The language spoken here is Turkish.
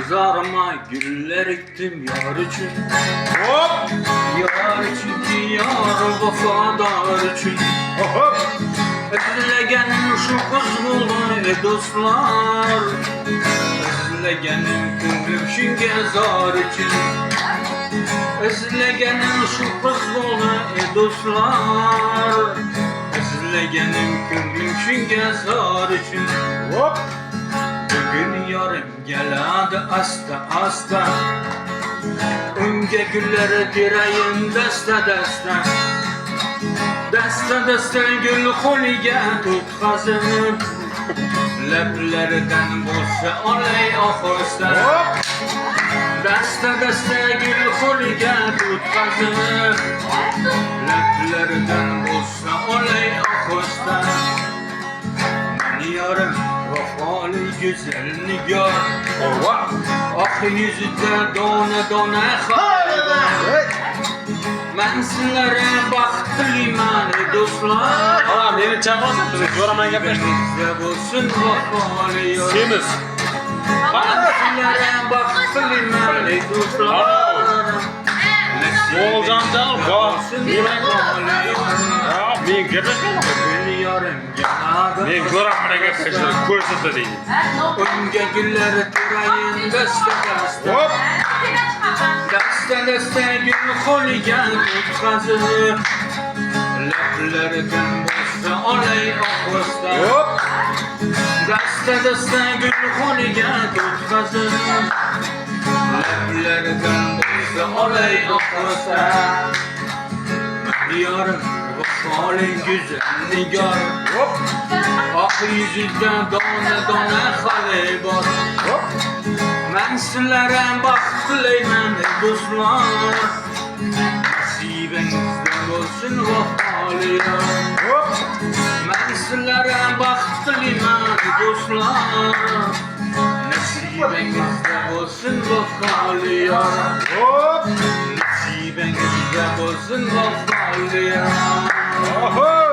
mezarıma güller ektim yar için. Hop! Yar çünkü yar vefadar için. Hop! Özlegenim şu kız bulay dostlar. Özlegenim kızım şinge zar için. Özlegenim şu kız bulay dostlar. Özlegenim kızım şinge zar için. Hop! Bugün yarın geladi asta asta. Önce gülleri direyim deste deste. Deste deste gül koliga tutqazib. Lablaridan bo'lsa olay ohista. Hop! Deste deste gül koliga tutqazib. Lablaridan bo'lsa olay ohista. Meni yarim vafoli güzel nigar. Hop! Ah yüzüde dona dona xaybar. Hey! Men sizlere baxtliman do'stlar. Ha, meni chaqirasiz, biz jo'raman gaplashdik. Bizda bo'lsin vafoli yor. Semiz. Men sizlere baxtliman do'stlar. Mo'g'uljondan bor. Vafoli yor. Ha, men gaplashmayman. Bugün yarın geladi. Men jo'raman gaplashdik, ko'rsatdi deydi. Unga gullar turayin dasta dasta. Hop! Dasta dasta gul qo'liga tutqazib. Lablaridan bo'lsa olay ohista. Hop! Dasta dasta gul qo'liga tutqazib. Lablaridan bo'lsa olay ohista. Yarim vafoli güzel nigar. Hop! Ah yüzüde dona dona xali bor. Hop! Men sizlere baxtliman do'stlar. Nasibingizda bo'lsin vafoli yor. Hop! Men sizlere baxtliman do'stlar. Nasibingizda bo'lsin vafoli yor. Hop! Nasibingizda bo'lsin vafoli yor. Oho!